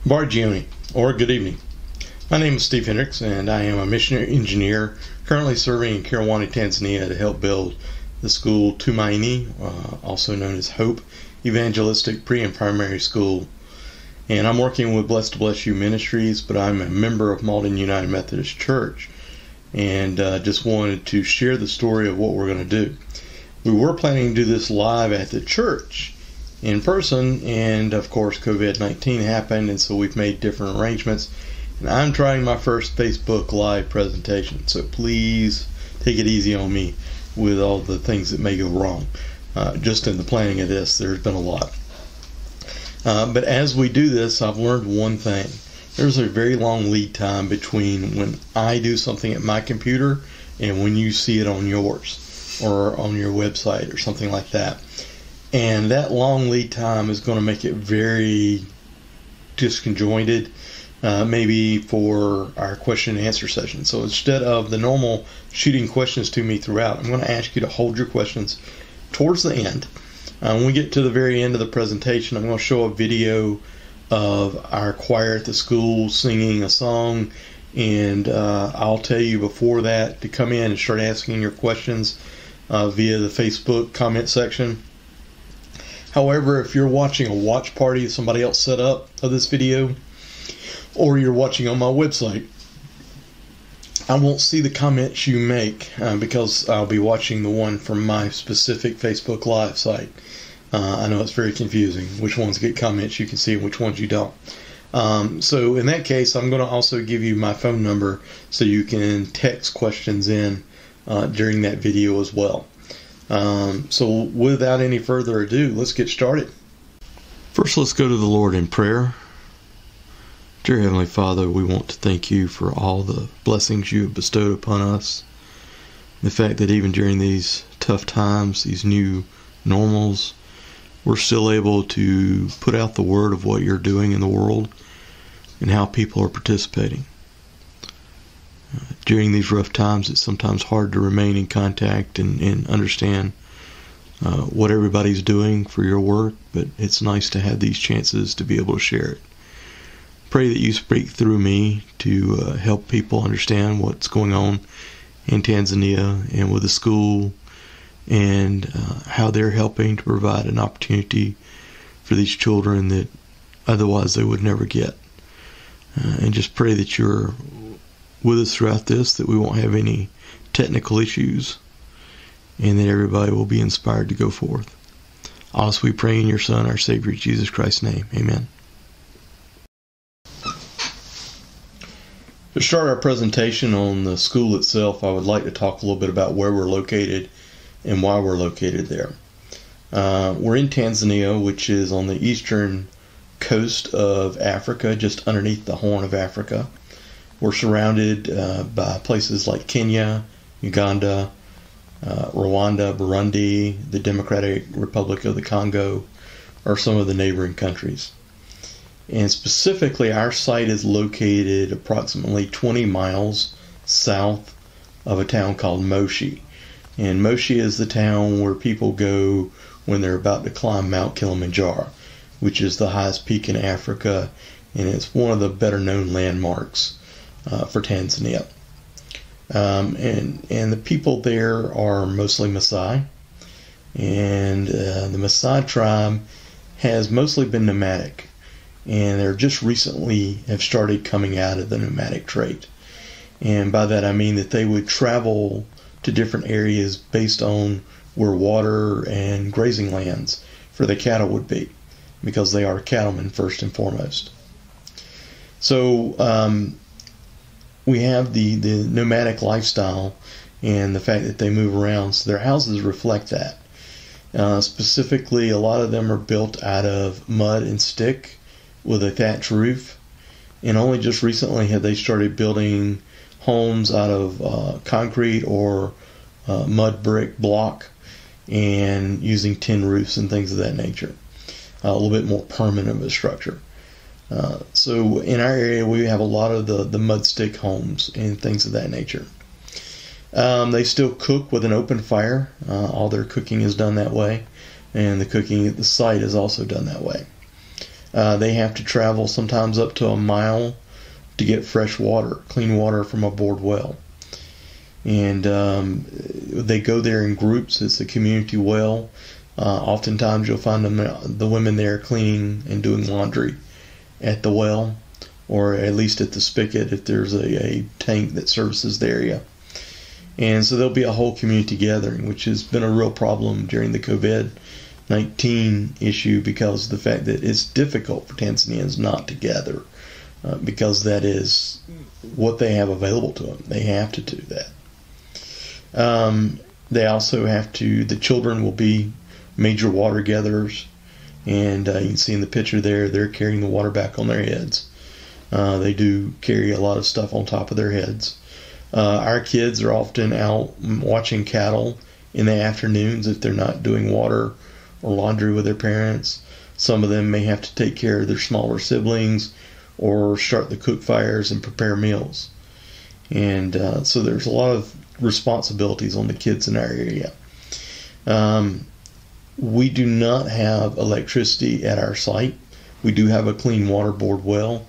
Bargioni, or good evening. My name is Steve Hendricks, and I am a missionary engineer currently serving in Kirawani, Tanzania to help build the school Tumaini, also known as Hope Evangelistic Pre and Primary School. And I'm working with Blessed to Bless You Ministries, but I'm a member of Malden United Methodist Church, and just wanted to share the story of what we're going to do. We were planning to do this live at the church in person, and of course COVID-19 happened, and so we've made different arrangements, and I'm trying my first Facebook Live presentation, so please take it easy on me with all the things that may go wrong. Just in the planning of this, there's been a lot. But as we do this, I've learned one thing. There's a very long lead time between when I do something at my computer and when you see it on yours or on your website or something like that. And that long lead time is going to make it very disconjointed, maybe for our question and answer session. So instead of the normal shooting questions to me throughout, I'm going to ask you to hold your questions towards the end. When we get to the very end of the presentation, I'm going to show a video of our choir at the school singing a song, and I'll tell you before that to come in and start asking your questions via the Facebook comment section. However, if you're watching a watch party somebody else set up of this video, or you're watching on my website, I won't see the comments you make because I'll be watching the one from my specific Facebook Live site. I know it's very confusing which ones get comments you can see and which ones you don't. So in that case, I'm going to also give you my phone number so you can text questions in during that video as well. So without any further ado, let's get started. First, let's go to the Lord in prayer. Dear Heavenly Father, we want to thank you for all the blessings you have bestowed upon us. The fact that even during these tough times, these new normals, we're still able to put out the word of what you're doing in the world and how people are participating. During these rough times, it's sometimes hard to remain in contact and understand what everybody's doing for your work, but it's nice to have these chances to be able to share it. Pray that you speak through me to help people understand what's going on in Tanzania and with the school, and how they're helping to provide an opportunity for these children that otherwise they would never get. And just pray that you're with us throughout this, that we won't have any technical issues, and that everybody will be inspired to go forth. Also, we pray in your Son, our Savior, Jesus Christ's name. Amen. To start our presentation on the school itself, I would like to talk a little bit about where we're located and why we're located there. We're in Tanzania, which is on the eastern coast of Africa, just underneath the Horn of Africa. We're surrounded by places like Kenya, Uganda, Rwanda, Burundi, the Democratic Republic of the Congo, are some of the neighboring countries. And specifically, our site is located approximately 20 miles south of a town called Moshi. And Moshi is the town where people go when they're about to climb Mount Kilimanjaro, which is the highest peak in Africa, and it's one of the better known landmarks for Tanzania. And the people there are mostly Maasai, and the Maasai tribe has mostly been nomadic, and they're just recently have started coming out of the nomadic trait. And by that I mean that they would travel to different areas based on where water and grazing lands for the cattle would be, because they are cattlemen first and foremost. So we have the nomadic lifestyle and the fact that they move around, so their houses reflect that. Specifically, a lot of them are built out of mud and stick with a thatched roof, and only just recently have they started building homes out of concrete or mud brick block and using tin roofs and things of that nature. A little bit more permanent of a structure. So in our area, we have a lot of the mud stick homes and things of that nature. They still cook with an open fire. All their cooking is done that way, and the cooking at the site is also done that way. They have to travel sometimes up to a mile to get fresh water, clean water from a bored well. And they go there in groups. It's a community well. Oftentimes you'll find the women there cleaning and doing laundry at the well, or at least at the spigot if there's a tank that services the area. And so there'll be a whole community gathering, which has been a real problem during the COVID-19 issue because of the fact that it's difficult for Tanzanians not to gather because that is what they have available to them. They have to do that. They also have to, the children will be major water gatherers, and you can see in the picture there, they're carrying the water back on their heads. They do carry a lot of stuff on top of their heads. Our kids are often out watching cattle in the afternoons if they're not doing water or laundry with their parents. Some of them may have to take care of their smaller siblings or start the cook fires and prepare meals. And so there's a lot of responsibilities on the kids in our area. We do not have electricity at our site. We do have a clean water board well,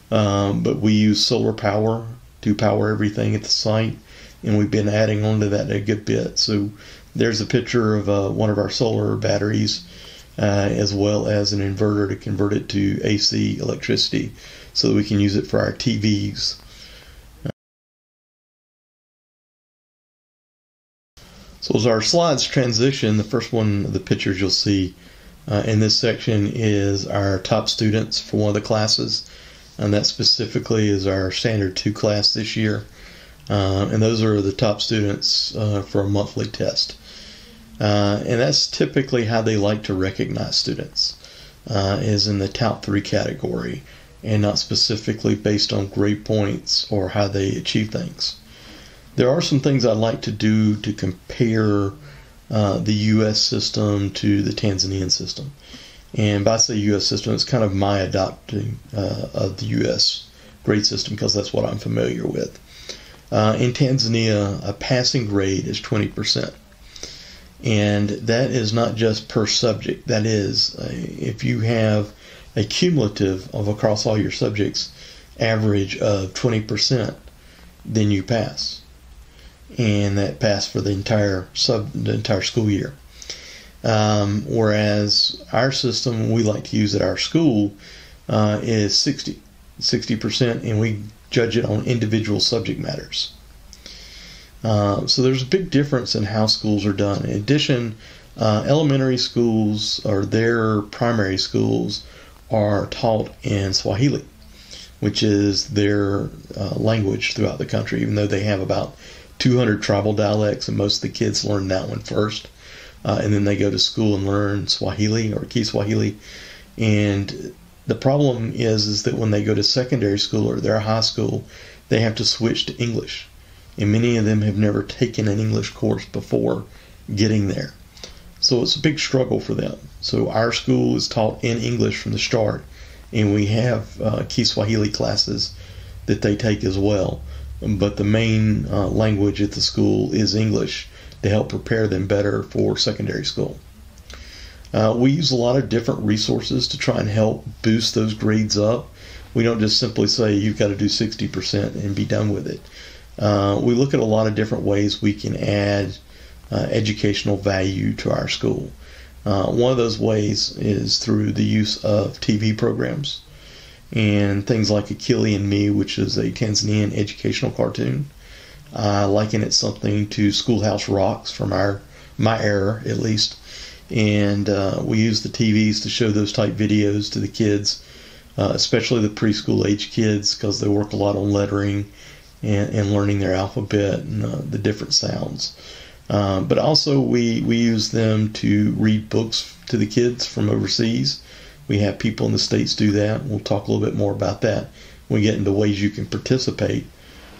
but we use solar power to power everything at the site, and we've been adding on to that a good bit. So there's a picture of one of our solar batteries, as well as an inverter to convert it to AC electricity so that we can use it for our TVs. So as our slides transition, the first one of the pictures you'll see in this section is our top students for one of the classes, and that specifically is our Standard 2 class this year. And those are the top students for a monthly test. And that's typically how they like to recognize students, is in the top 3 category, and not specifically based on grade points or how they achieve things. There are some things I'd like to do to compare the U.S. system to the Tanzanian system. And by say U.S. system, it's kind of my adopting of the U.S. grade system because that's what I'm familiar with. In Tanzania, a passing grade is 20%. And that is not just per subject. That is, if you have a cumulative of across all your subjects average of 20%, then you pass. And that passed for the entire school year. Whereas our system we like to use at our school is 60%, and we judge it on individual subject matters. So there's a big difference in how schools are done. In addition, elementary schools or their primary schools are taught in Swahili, which is their language throughout the country, even though they have about 200 tribal dialects, and most of the kids learn that one first. And then they go to school and learn Swahili or Kiswahili. And the problem is that when they go to secondary school or their high school, they have to switch to English. And many of them have never taken an English course before getting there. So it's a big struggle for them. So our school is taught in English from the start, and we have Kiswahili classes that they take as well. But the main language at the school is English to help prepare them better for secondary school. We use a lot of different resources to try and help boost those grades up. We don't just simply say you've got to do 60% and be done with it. We look at a lot of different ways we can add educational value to our school. One of those ways is through the use of TV programs and things like Akili and Me, which is a Tanzanian educational cartoon. I liken it something to Schoolhouse Rocks from my era, at least. And we use the TVs to show those type videos to the kids, especially the preschool age kids, because they work a lot on lettering and learning their alphabet and the different sounds. But also we use them to read books to the kids from overseas. We have people in the States do that. We'll talk a little bit more about that when we get into ways you can participate.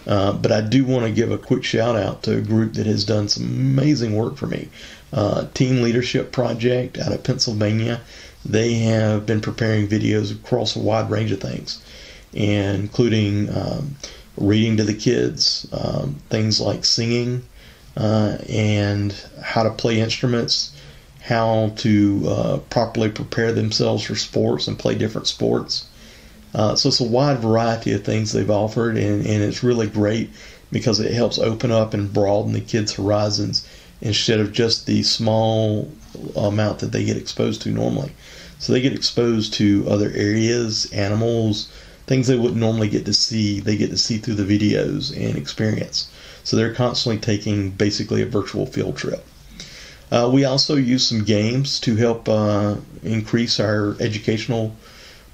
But I do want to give a quick shout out to a group that has done some amazing work for me. Teen Leadership Project out of Pennsylvania. They have been preparing videos across a wide range of things, including reading to the kids, things like singing and how to play instruments, how to properly prepare themselves for sports and play different sports. So it's a wide variety of things they've offered, and it's really great because it helps open up and broaden the kids' horizons instead of just the small amount that they get exposed to normally. So they get exposed to other areas, animals, things they wouldn't normally get to see. They get to see through the videos and experience. So they're constantly taking basically a virtual field trip. We also use some games to help increase our educational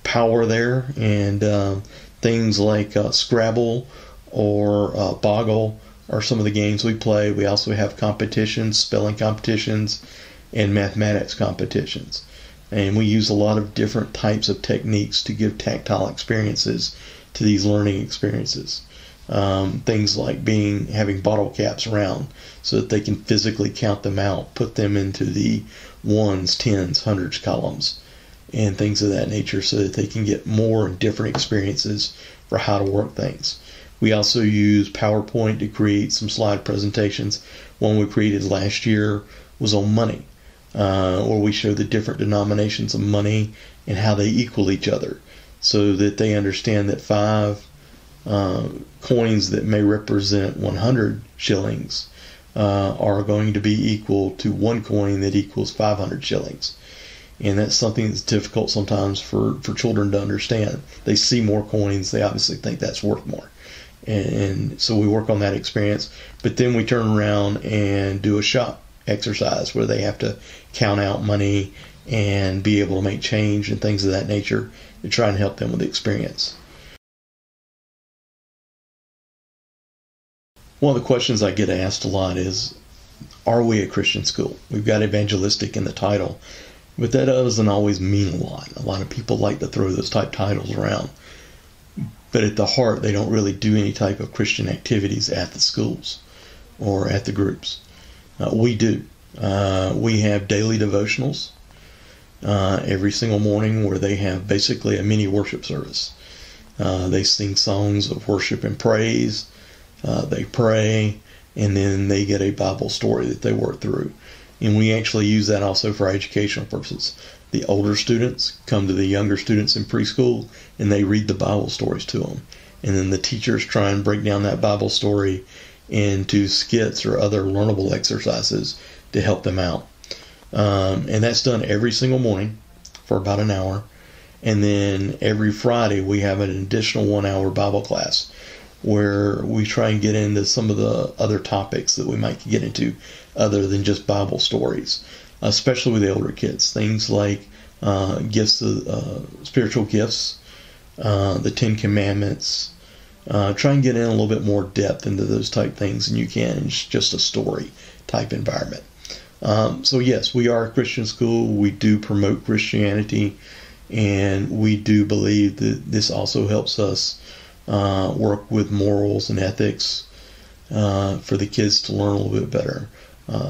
power there, and things like Scrabble or Boggle are some of the games we play. We also have competitions, spelling competitions, and mathematics competitions. And we use a lot of different types of techniques to give tactile experiences to these learning experiences. Things like having bottle caps around so that they can physically count them out, put them into the ones, tens, hundreds columns, and things of that nature so that they can get more different experiences for how to work things. We also use PowerPoint to create some slide presentations. One we created last year was on money, where we show the different denominations of money and how they equal each other so that they understand that 5 coins that may represent 100 shillings are going to be equal to 1 coin that equals 500 shillings. And that's something that's difficult sometimes for children to understand. They see more coins, they obviously think that's worth more. And so we work on that experience. But then we turn around and do a shop exercise where they have to count out money and be able to make change and things of that nature to try and help them with the experience. One of the questions I get asked a lot is, are we a Christian school? We've got evangelistic in the title, but that doesn't always mean a lot. A lot of people like to throw those type titles around. But at the heart, they don't really do any type of Christian activities at the schools or at the groups. We do. We have daily devotionals every single morning where they have basically a mini worship service. They sing songs of worship and praise. They pray, and then they get a Bible story that they work through. And we actually use that also for educational purposes. The older students come to the younger students in preschool, and they read the Bible stories to them. And then the teachers try and break down that Bible story into skits or other learnable exercises to help them out. And that's done every single morning for about an hour. And then every Friday we have an additional 1 hour Bible class where we try and get into some of the other topics that we might get into other than just Bible stories, especially with the older kids. Things like gifts, spiritual gifts, the 10 Commandments. Try and get in a little bit more depth into those type things than you can in just a story type environment. So yes, we are a Christian school. We do promote Christianity, and we do believe that this also helps us work with morals and ethics for the kids to learn a little bit better.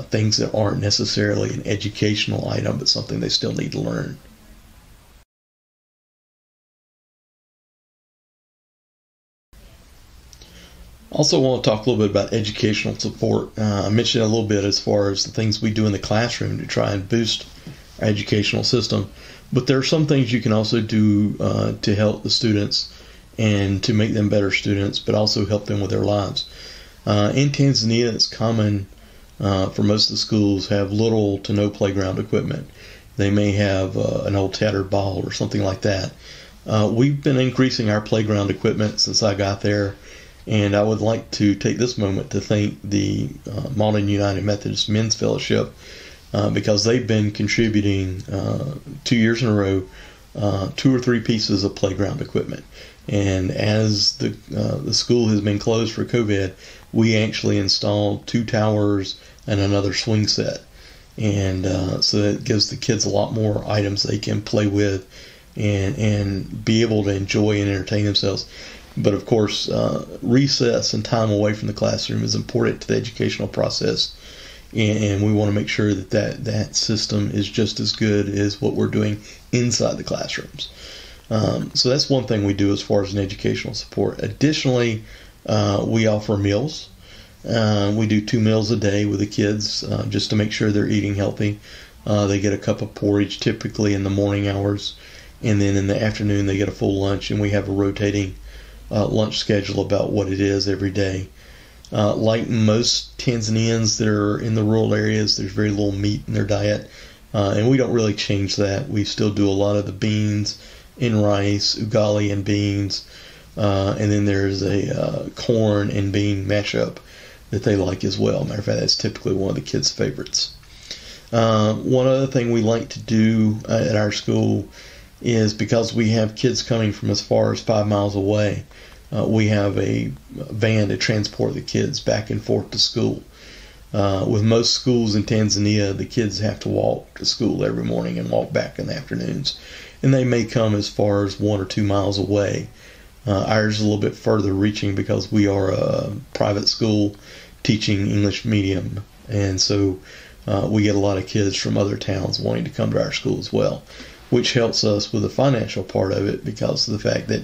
Things that aren't necessarily an educational item, but something they still need to learn. Also want to talk a little bit about educational support. I mentioned a little bit as far as the things we do in the classroom to try and boost our educational system. But there are some things you can also do to help the students and to make them better students, but also help them with their lives. In Tanzania, it's common for most of the schools have little to no playground equipment. They may have an old tattered ball or something like that. We've been increasing our playground equipment since I got there, and I would like to take this moment to thank the Malden United Methodist Men's Fellowship because they've been contributing 2 years in a row 2 or 3 pieces of playground equipment. And as the school has been closed for COVID, we actually installed 2 towers and another swing set. And so that gives the kids a lot more items they can play with and be able to enjoy and entertain themselves. But of course, recess and time away from the classroom is important to the educational process. And we want to make sure that system is just as good as what we're doing inside the classrooms. So that's one thing we do as far as an educational support. Additionally, we offer meals. We do 2 meals a day with the kids just to make sure they're eating healthy. They get a cup of porridge typically in the morning hours, and then in the afternoon they get a full lunch, and we have a rotating lunch schedule about what it is every day. Like most Tanzanians that are in the rural areas, there's very little meat in their diet, and we don't really change that. We still do a lot of the beans and rice, ugali and beans, and then there's a corn and bean mashup that they like as well. Matter of fact, that's typically one of the kids' favorites. One other thing we like to do at our school is, because we have kids coming from as far as 5 miles away, we have a van to transport the kids back and forth to school. With most schools in Tanzania, the kids have to walk to school every morning and walk back in the afternoons. And they may come as far as 1 or 2 miles away. Ours is a little bit further reaching because we are a private school teaching English medium. And so we get a lot of kids from other towns wanting to come to our school as well, which helps us with the financial part of it, because of the fact that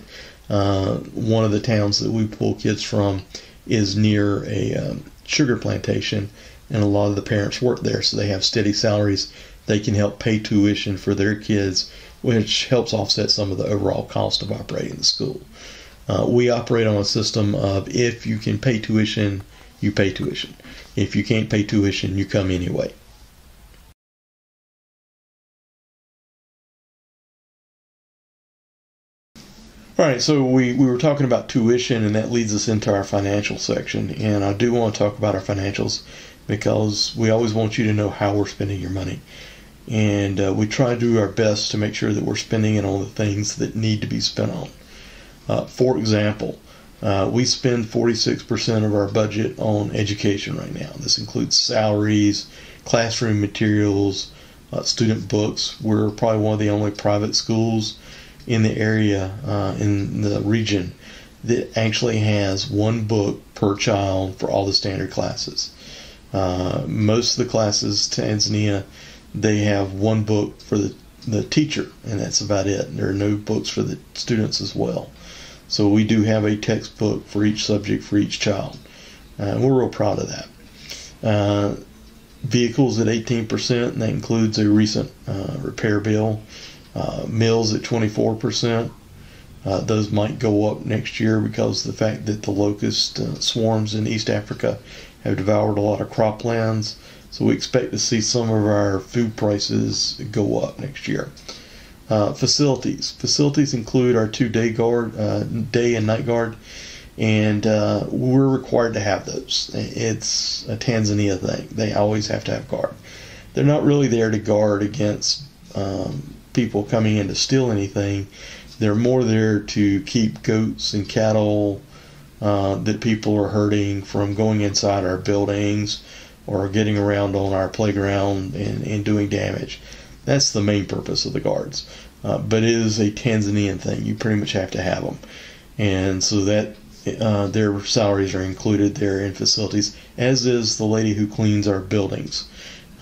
one of the towns that we pull kids from is near a sugar plantation, and a lot of the parents work there, so they have steady salaries. They can help pay tuition for their kids, which helps offset some of the overall cost of operating the school. We operate on a system of, if you can pay tuition, you pay tuition. If you can't pay tuition, you come anyway. All right, so we were talking about tuition, and that leads us into our financial section. And I do want to talk about our financials, because we always want you to know how we're spending your money. And we try to do our best to make sure that we're spending it on the things that need to be spent on. For example, we spend 46% of our budget on education right now. This includes salaries, classroom materials, student books. We're probably one of the only private schools in the area, in the region, that actually has one book per child for all the standard classes. Most of the classes, Tanzania, they have one book for the teacher, and that's about it. There are no books for the students as well. So we do have a textbook for each subject for each child. We're real proud of that. Vehicles at 18%, and that includes a recent repair bill. Meals at 24%. Those might go up next year because of the fact that the locust swarms in East Africa have devoured a lot of croplands. So we expect to see some of our food prices go up next year. Facilities include our 2 day guard, day and night guard, and we're required to have those. It's a Tanzania thing. They always have to have guard. They're not really there to guard against people coming in to steal anything. They're more there to keep goats and cattle that people are hurting from going inside our buildings or getting around on our playground and doing damage. That's the main purpose of the guards. But it is a Tanzanian thing. You pretty much have to have them. And so that their salaries are included there in facilities, as is the lady who cleans our buildings.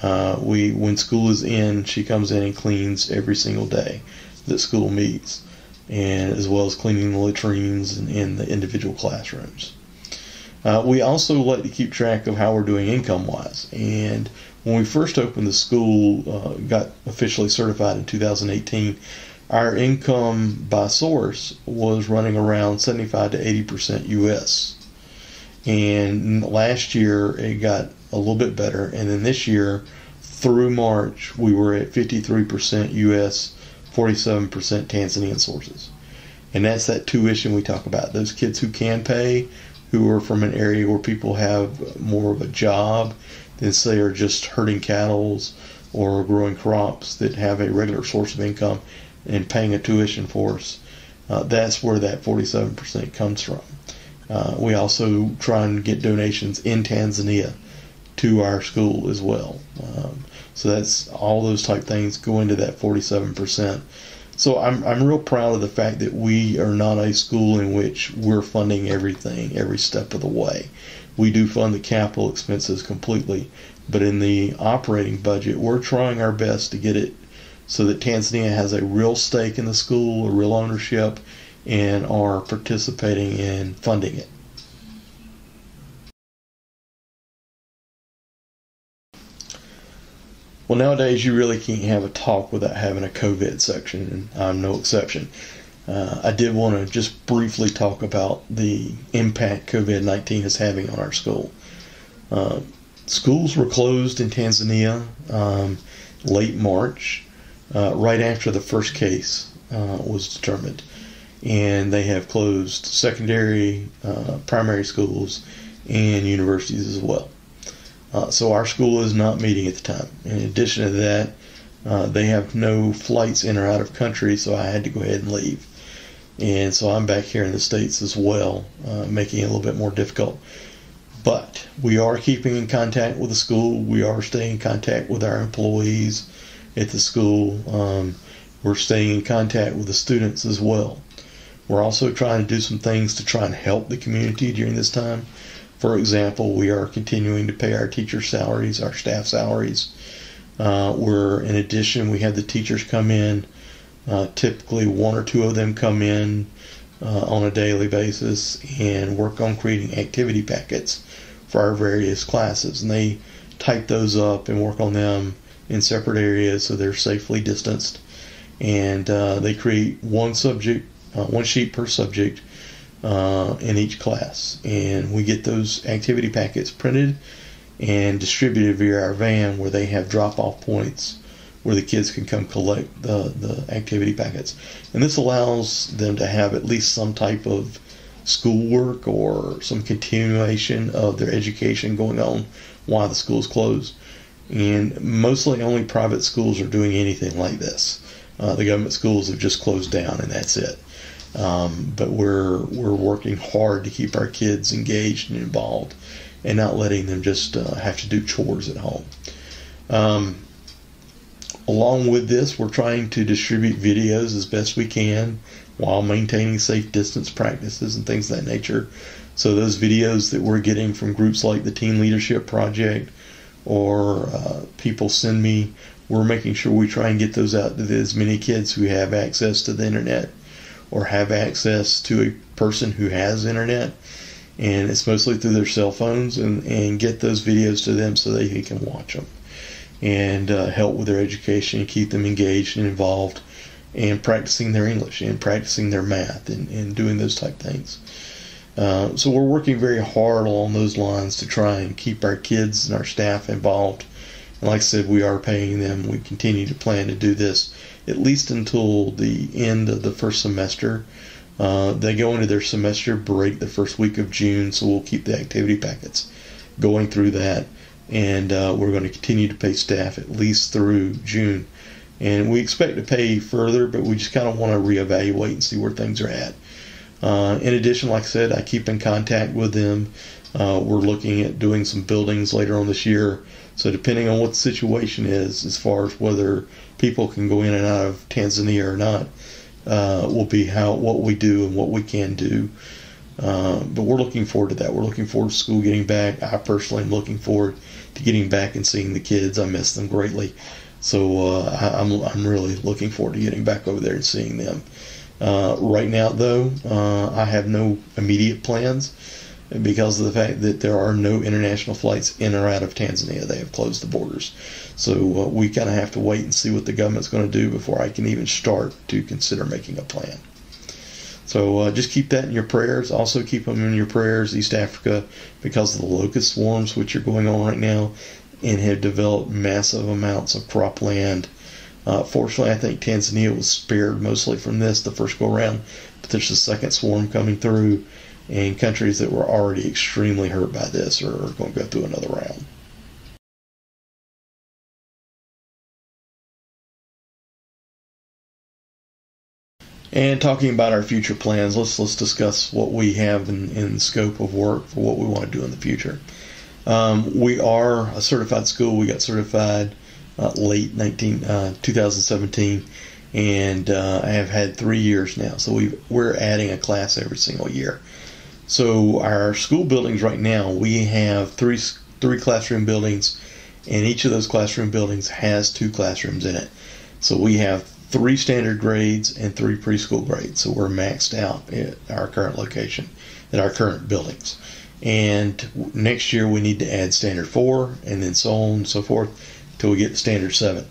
When school is in, she comes in and cleans every single day that school meets, and as well as cleaning the latrines and in the individual classrooms. We also like to keep track of how we're doing income-wise. And when we first opened the school, got officially certified in 2018, our income by source was running around 75 to 80% U.S. And last year it got a little bit better, and then this year through March we were at 53% U.S., 47% Tanzanian sources. And that's that tuition we talk about. Those kids who can pay, who are from an area where people have more of a job than, say, are just herding cattle or growing crops, that have a regular source of income and paying a tuition for us. That's where that 47% comes from. We also try and get donations in Tanzania to our school as well. So that's all those type things go into that 47%. So I'm real proud of the fact that we are not a school in which we're funding everything every step of the way. We do fund the capital expenses completely, but in the operating budget, we're trying our best to get it so that Tanzania has a real stake in the school, a real ownership, and are participating in funding it. Well, nowadays you really can't have a talk without having a COVID section, and I'm no exception. I did want to just briefly talk about the impact COVID-19 is having on our school. Schools were closed in Tanzania late March, right after the first case was determined. And they have closed secondary, primary schools, and universities as well. So our school is not meeting at the time. In addition to that, they have no flights in or out of country, so I had to go ahead and leave. And so I'm back here in the States as well, making it a little bit more difficult. But we are keeping in contact with the school. We are staying in contact with our employees at the school. We're staying in contact with the students as well. We're also trying to do some things to try and help the community during this time. For example, we are continuing to pay our teacher salaries, our staff salaries. In addition, we have the teachers come in. Typically, one or two of them come in on a daily basis and work on creating activity packets for our various classes. And they type those up and work on them in separate areas so they're safely distanced. And they create one sheet per subject in each class. And we get those activity packets printed and distributed via our van, where they have drop-off points where the kids can come collect the activity packets. And this allows them to have at least some type of schoolwork or some continuation of their education going on while the school's closed. And mostly only private schools are doing anything like this. The government schools have just closed down, and that's it. But we're working hard to keep our kids engaged and involved, and not letting them just have to do chores at home. Along with this, we're trying to distribute videos as best we can while maintaining safe distance practices and things of that nature. So those videos that we're getting from groups like the Teen Leadership Project or people send me, we're making sure we try and get those out to as many kids who have access to the internet or have access to a person who has internet. And it's mostly through their cell phones, and get those videos to them so they can watch them and help with their education and keep them engaged and involved and practicing their English and practicing their math and doing those type things. So we're working very hard along those lines to try and keep our kids and our staff involved. And like I said, we are paying them. We continue to plan to do this at least until the end of the first semester. They go into their semester break the first week of June, so we'll keep the activity packets going through that. And we're going to continue to pay staff at least through June. And we expect to pay further, but we just kind of want to reevaluate and see where things are at. In addition, like I said, I keep in contact with them. We're looking at doing some buildings later on this year. So depending on what the situation is, as far as whether people can go in and out of Tanzania or not, will be what we do and what we can do. But we're looking forward to that. We're looking forward to school getting back. I personally am looking forward to getting back and seeing the kids. I miss them greatly. So I'm really looking forward to getting back over there and seeing them. Right now, though, I have no immediate plans because of the fact that there are no international flights in or out of Tanzania. They have closed the borders. So we kind of have to wait and see what the government's going to do before I can even start to consider making a plan. So just keep that in your prayers. Also keep them in your prayers, East Africa, because of the locust swarms which are going on right now and have developed massive amounts of cropland. Fortunately, I think Tanzania was spared mostly from this the first go around, but there's a second swarm coming through, and countries that were already extremely hurt by this are going to go through another round. And talking about our future plans, let's discuss what we have in scope of work for what we want to do in the future. We are a certified school. We got certified late 2017, and I have had 3 years now. So we're adding a class every single year. So our school buildings right now, we have three classroom buildings, and each of those classroom buildings has 2 classrooms in it. So we have 3 standard grades and 3 preschool grades. So we're maxed out at our current location, at our current buildings. And next year we need to add standard 4, and then so on and so forth. till we get to Standard 7.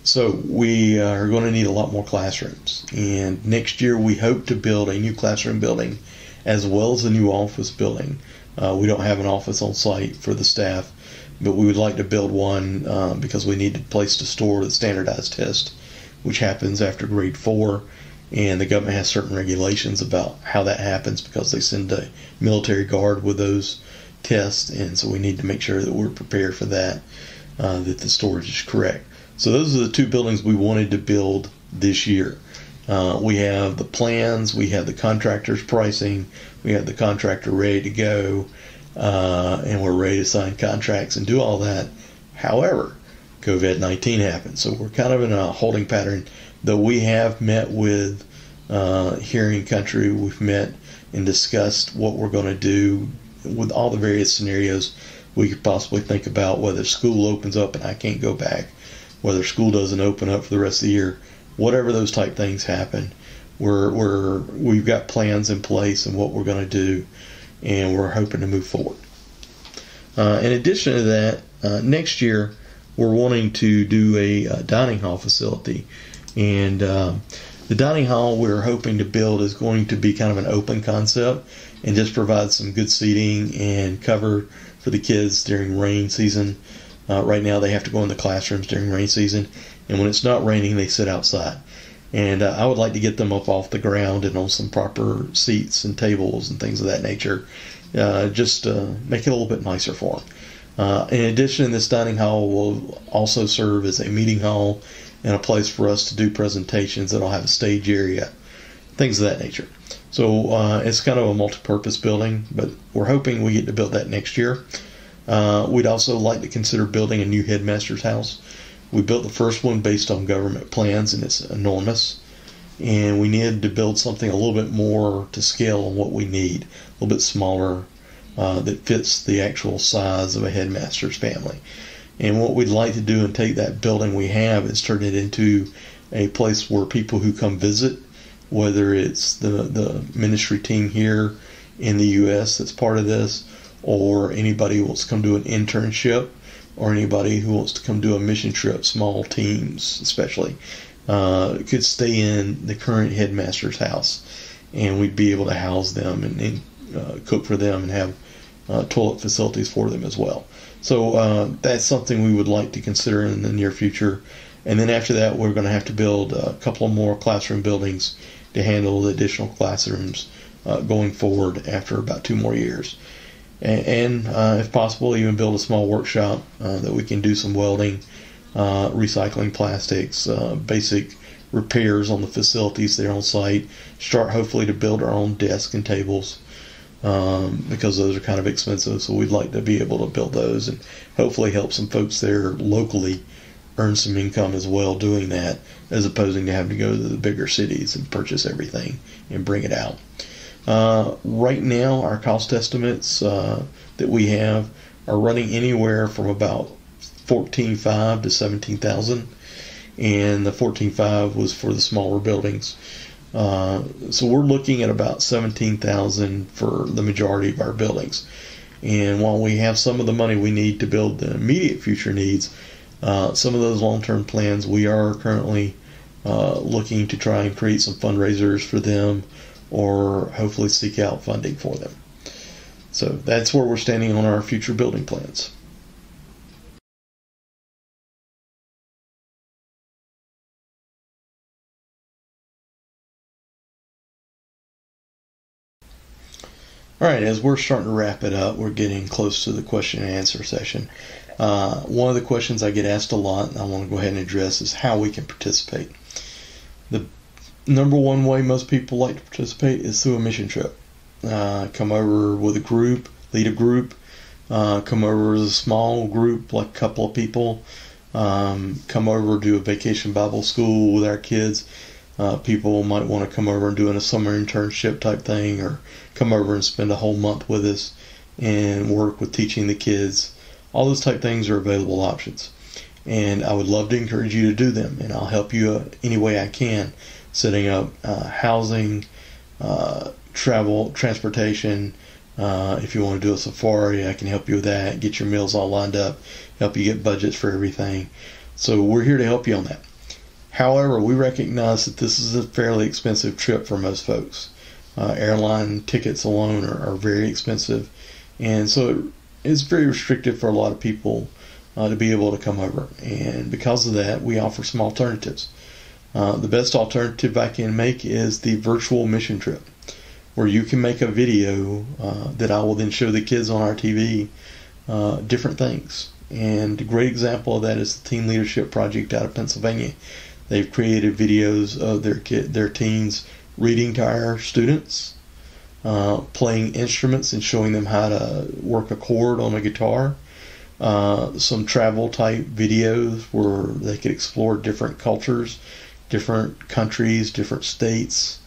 So we are going to need a lot more classrooms. And next year we hope to build a new classroom building as well as a new office building. We don't have an office on site for the staff, but we would like to build one because we need a place to store the standardized test, which happens after grade 4. And the government has certain regulations about how that happens because they send a military guard with those tests. And so we need to make sure that we're prepared for that, that the storage is correct. So those are the two buildings we wanted to build this year. We have the plans, we have the contractor's pricing, we have the contractor ready to go, and we're ready to sign contracts and do all that. However, COVID-19 happened, so we're kind of in a holding pattern. Though we have met with Hearing Country, we've met and discussed what we're going to do with all the various scenarios we could possibly think about, whether school opens up and I can't go back, whether school doesn't open up for the rest of the year, whatever those type things happen. We've got plans in place and what we're going to do, and we're hoping to move forward. In addition to that, next year we're wanting to do a dining hall facility, and the dining hall we're hoping to build is going to be kind of an open concept and just provide some good seating and cover for the kids during rain season. Right now they have to go in the classrooms during rain season, and when it's not raining they sit outside. And I would like to get them up off the ground and on some proper seats and tables and things of that nature, just to make it a little bit nicer for them. In addition, this dining hall will also serve as a meeting hall and a place for us to do presentations. That'll have a stage area, things of that nature. So it's kind of a multi-purpose building, but we're hoping we get to build that next year. We'd also like to consider building a new headmaster's house. We built the first one based on government plans, and it's enormous. And we needed to build something a little bit more to scale on what we need, a little bit smaller, that fits the actual size of a headmaster's family. And what we'd like to do and take that building we have is turn it into a place where people who come visit, whether it's the ministry team here in the U.S. that's part of this, or anybody who wants to come do an internship, or anybody who wants to come do a mission trip, small teams especially, could stay in the current headmaster's house, and we'd be able to house them and cook for them and have toilet facilities for them as well. So that's something we would like to consider in the near future. And then after that, we're going to have to build a couple of more classroom buildings to handle the additional classrooms going forward after about 2 more years. And if possible, even build a small workshop that we can do some welding, recycling plastics, basic repairs on the facilities there on site. Start hopefully to build our own desks and tables, because those are kind of expensive. So we'd like to be able to build those and hopefully help some folks there locally earn some income as well doing that, as opposed to having to go to the bigger cities and purchase everything and bring it out. Right now, our cost estimates that we have are running anywhere from about $14,500 to $17,000, and the $14,500 was for the smaller buildings. So we're looking at about $17,000 for the majority of our buildings. And while we have some of the money we need to build the immediate future needs, some of those long-term plans we are currently looking to try and create some fundraisers for them, or hopefully seek out funding for them. So that's where we're standing on our future building plans. All right, as we're starting to wrap it up, we're getting close to the question and answer session. One of the questions I get asked a lot, and I want to go ahead and address, is how we can participate. The number one way most people like to participate is through a mission trip. Come over with a group, lead a group, come over as a small group, like a couple of people, come over, do a vacation Bible school with our kids. People might want to come over and do a summer internship type thing, or come over and spend a whole month with us and work with teaching the kids. All those type things are available options, and I would love to encourage you to do them, and I'll help you any way I can, setting up housing, travel, transportation, If you want to do a safari, I can help you with that, get your meals all lined up, help you get budgets for everything. So we're here to help you on that. However, we recognize that this is a fairly expensive trip for most folks. Airline tickets alone are very expensive, and so it's very restrictive for a lot of people to be able to come over. And because of that, we offer some alternatives. The best alternative I can make is the virtual mission trip, where you can make a video that I will then show the kids on our TV different things. And a great example of that is the Teen Leadership Project out of Pennsylvania. They've created videos of their teens reading to our students, playing instruments and showing them how to work a chord on a guitar. Some travel type videos where they could explore different cultures, different countries, different states.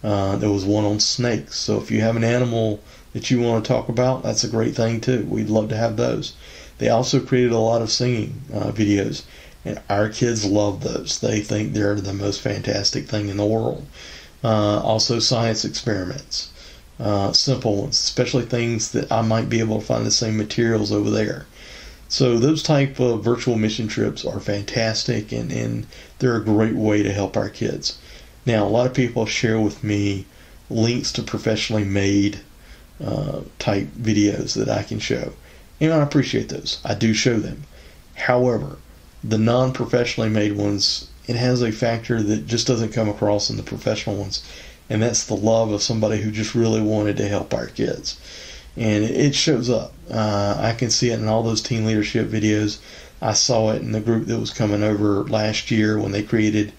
There was one on snakes. So if you have an animal that you want to talk about, that's a great thing too. We'd love to have those. They also created a lot of singing videos, and our kids love those. They think they're the most fantastic thing in the world. Also science experiments, simple ones, especially things that I might be able to find the same materials over there. So those type of virtual mission trips are fantastic, and they're a great way to help our kids. Now, a lot of people share with me links to professionally made type videos that I can show. And I appreciate those. I do show them. However, the non-professionally made ones, it has a factor that just doesn't come across in the professional ones, and that's the love of somebody who just really wanted to help our kids. And it shows up. I can see it in all those teen leadership videos. I saw it in the group that was coming over last year when they created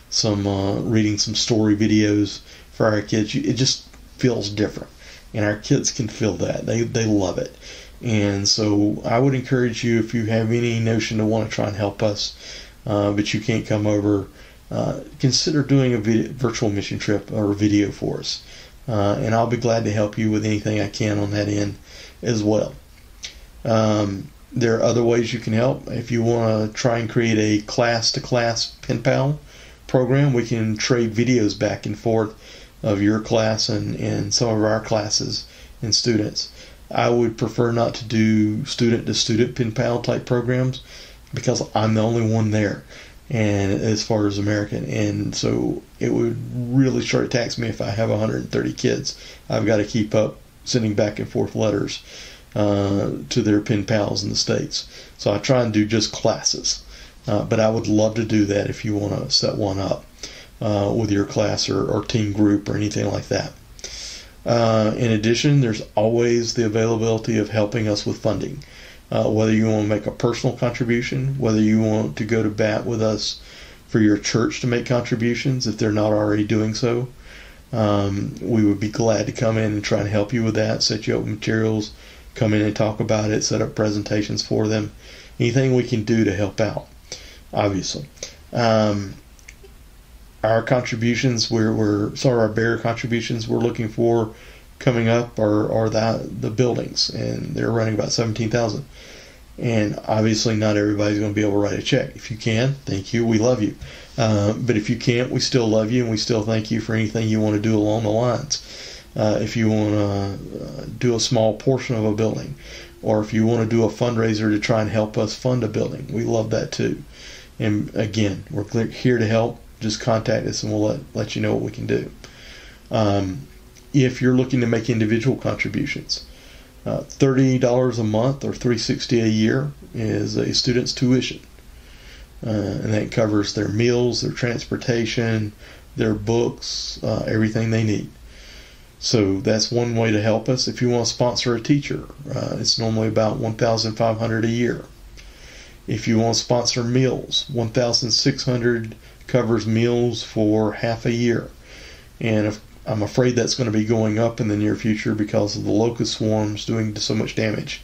some reading some story videos for our kids. It just feels different, and our kids can feel that. They love it. And so I would encourage you, if you have any notion to want to try and help us, but you can't come over, consider doing a virtual mission trip or a video for us. And I'll be glad to help you with anything I can on that end as well. There are other ways you can help. If you want to try and create a class-to-class pen pal program, we can trade videos back and forth of your class and some of our classes and students. I would prefer not to do student-to-student pen pal type programs because I'm the only one there, and as far as American, and so it would really short tax me if I have 130 kids. I've got to keep up sending back and forth letters to their pen pals in the States. So I try and do just classes, but I would love to do that if you want to set one up with your class or team group or anything like that. In addition, there's always the availability of helping us with funding. Whether you want to make a personal contribution, whether you want to go to bat with us for your church to make contributions if they're not already doing so, we would be glad to come in and try and help you with that, set you up with materials, come in and talk about it, set up presentations for them, anything we can do to help out, obviously. Our contributions, some of our bigger contributions we're looking for coming up are the buildings, and they're running about $17,000. And obviously not everybody's going to be able to write a check. If you can, thank you, we love you. But if you can't, we still love you, and we still thank you for anything you want to do along the lines. If you want to do a small portion of a building, or if you want to do a fundraiser to try and help us fund a building, we love that too. And again, we're here to help. Just contact us and we'll let you know what we can do. If you're looking to make individual contributions, $30 a month or $360 a year is a student's tuition. And that covers their meals, their transportation, their books, everything they need. So that's one way to help us. If you want to sponsor a teacher, it's normally about $1,500 a year. If you want to sponsor meals, $1,600 covers meals for half a year. And I'm afraid that's going to be going up in the near future because of the locust swarms doing so much damage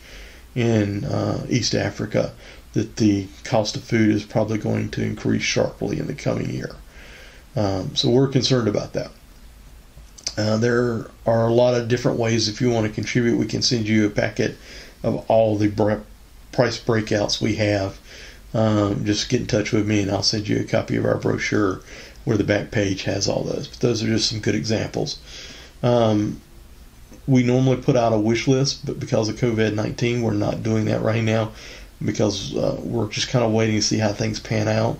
in East Africa that the cost of food is probably going to increase sharply in the coming year. So we're concerned about that. There are a lot of different ways. If you want to contribute, we can send you a packet of all the price breakouts we have. Just get in touch with me and I'll send you a copy of our brochure where the back page has all those. But those are just some good examples. We normally put out a wish list, but because of COVID-19, we're not doing that right now because we're just kind of waiting to see how things pan out.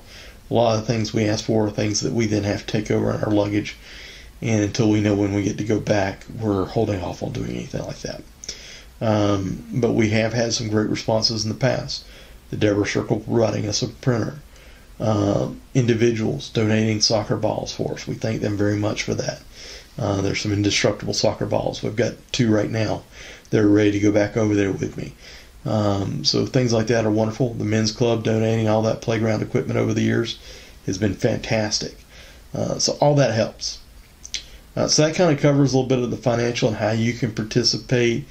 A lot of the things we ask for are things that we then have to take over in our luggage, and until we know when we get to go back, we're holding off on doing anything like that. But we have had some great responses in the past. The Deborah Circle providing us a printer. Individuals donating soccer balls for us. We thank them very much for that. There's some indestructible soccer balls. We've got 2 right now. They're ready to go back over there with me. So things like that are wonderful. The men's club donating all that playground equipment over the years has been fantastic. So all that helps. So that kind of covers a little bit of the financial and how you can participate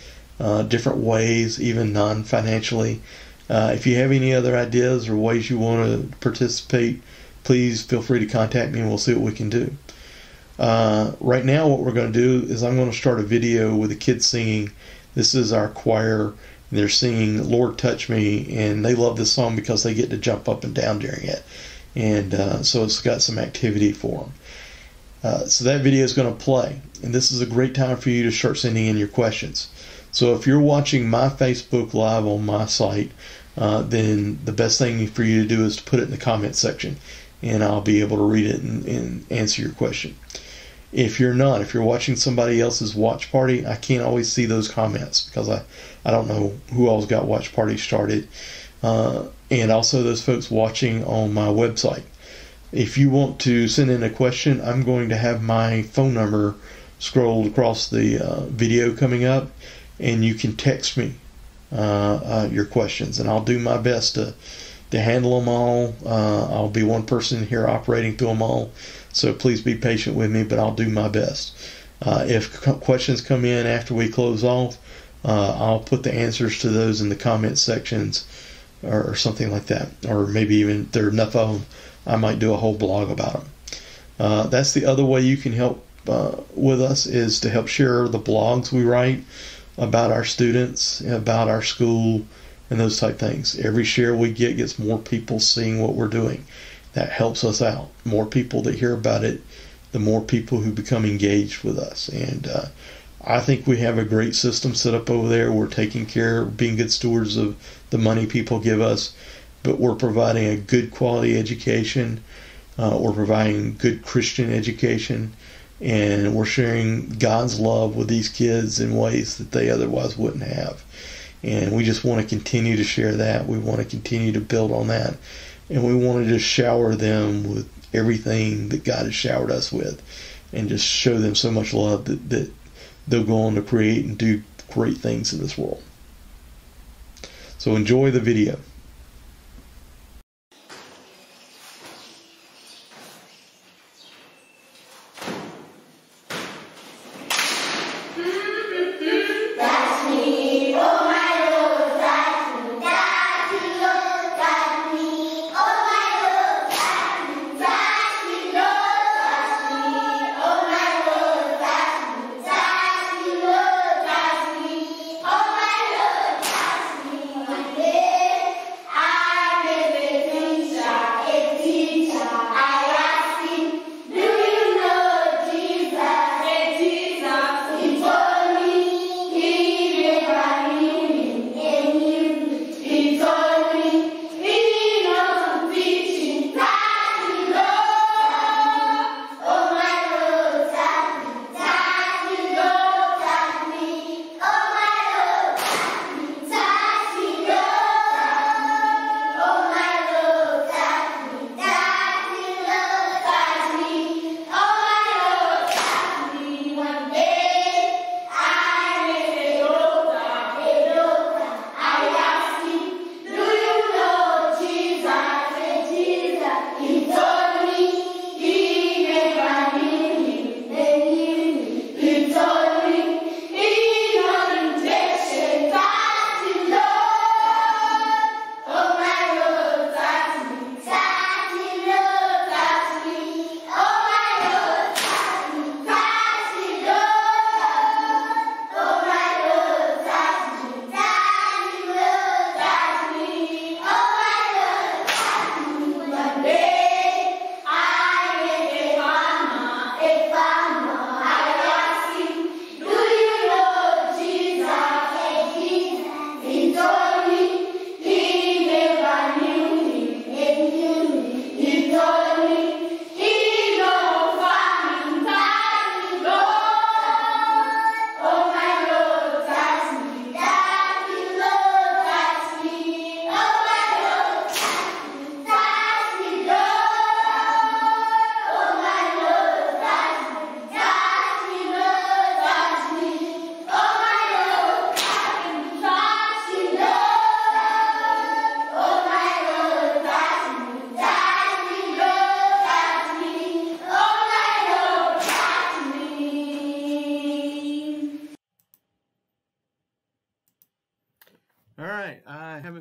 different ways, even non-financially. If you have any other ideas or ways you want to participate, please feel free to contact me and we'll see what we can do. Right now what we're going to do is I'm going to start a video with the kids singing. This is our choir. They're singing Lord Touch Me, and they love this song because they get to jump up and down during it. And so it's got some activity for them. So that video is going to play, and this is a great time for you to start sending in your questions. So if you're watching my Facebook Live on my site, then the best thing for you to do is to put it in the comment section, and I'll be able to read it and answer your question. If you're not, if you're watching somebody else's watch party, I can't always see those comments because I don't know who all's got watch parties started. And also those folks watching on my website. If you want to send in a question, I'm going to have my phone number scrolled across the video coming up, and you can text me your questions, and I'll do my best to handle them all. I'll be one person here operating through them all, so please be patient with me, but I'll do my best. If questions come in after we close off, I'll put the answers to those in the comment sections or something like that, or maybe even if there are enough of them, I might do a whole blog about them. That's the other way you can help with us, is to help share the blogs we write about our students, about our school, and those type things. Every share we get gets more people seeing what we're doing. That helps us out. More people that hear about it, the more people who become engaged with us. And I think we have a great system set up over there. We're taking care, being good stewards of the money people give us, but we're providing a good quality education. We're providing good Christian education, and we're sharing God's love with these kids in ways that they otherwise wouldn't have. And we just want to continue to share that. We want to continue to build on that. And we want to just shower them with everything that God has showered us with, and just show them so much love that they'll go on to create and do great things in this world. So enjoy the video.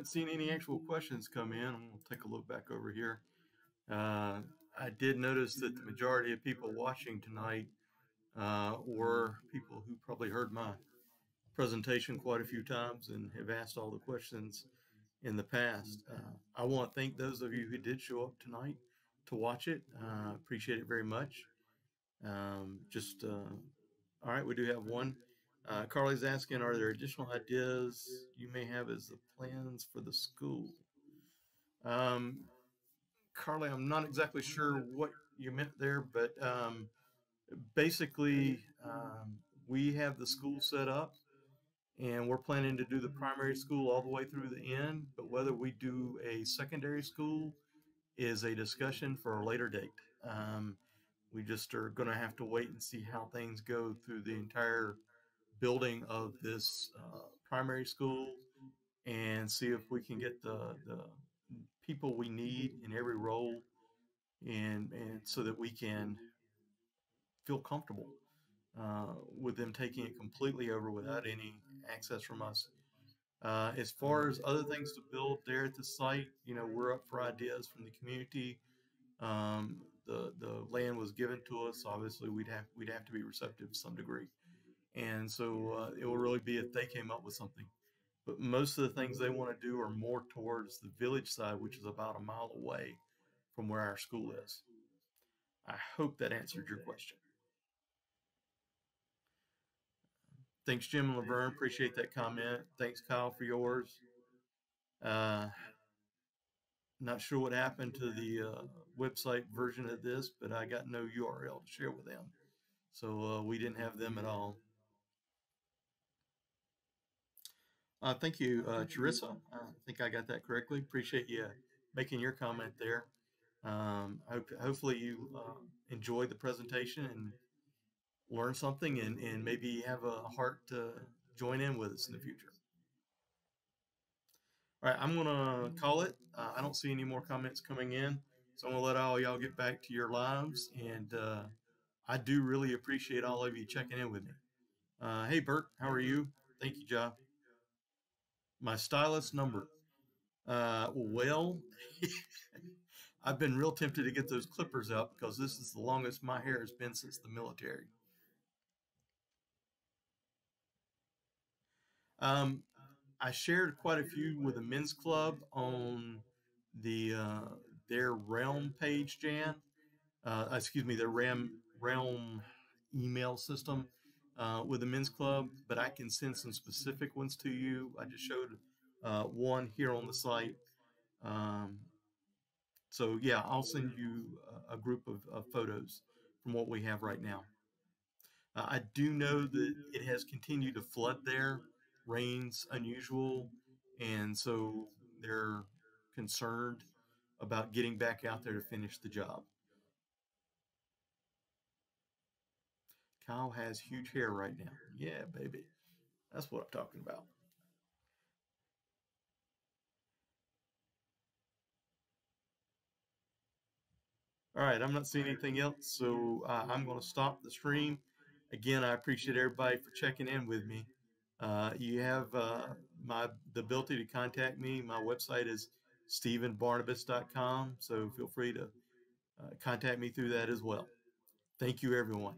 haven't seen any actual questions come in. I'm going to take a look back over here. I did notice that the majority of people watching tonight were people who probably heard my presentation quite a few times and have asked all the questions in the past. I want to thank those of you who did show up tonight to watch it. Appreciate it very much. All right, we do have one. Carly's asking, are there additional ideas you may have as the plans for the school? Carly, I'm not exactly sure what you meant there, but basically, we have the school set up and we're planning to do the primary school all the way through the end, but whether we do a secondary school is a discussion for a later date. We just are going to have to wait and see how things go through the entire building of this primary school and see if we can get the people we need in every role and so that we can feel comfortable with them taking it completely over without any access from us. As far as other things to build there at the site, we're up for ideas from the community. The land was given to us. Obviously, we'd have to be receptive to some degree, and so it will really be if they came up with something. But most of the things they want to do are more towards the village side, which is about a mile away from where our school is. I hope that answered your question. Thanks, Jim and Laverne. Appreciate that comment. Thanks, Kyle, for yours. Not sure what happened to the website version of this, but I got no URL to share with them. So we didn't have them at all. Thank you, Charissa. I think I got that correctly. Appreciate you making your comment there. Hopefully you enjoyed the presentation and learn something and maybe have a heart to join in with us in the future. All right, I'm going to call it. I don't see any more comments coming in, so I'm going to let all y'all get back to your lives, and I do really appreciate all of you checking in with me. Hey, Bert, how are you? Thank you, John. My stylist number. Well, I've been real tempted to get those clippers out because this is the longest my hair has been since the military. I shared quite a few with the men's club on their Realm page, Jan. Excuse me, their Realm email system with the men's club, but I can send some specific ones to you. I just showed one here on the site. So yeah, I'll send you a group of photos from what we have right now. I do know that it has continued to flood there, rains unusual, and so they're concerned about getting back out there to finish the job. Kyle has huge hair right now. Yeah, baby. That's what I'm talking about. All right, I'm not seeing anything else, so I'm going to stop the stream. Again, I appreciate everybody for checking in with me. You have the ability to contact me. My website is stephenbarnabas.com, so feel free to contact me through that as well. Thank you, everyone.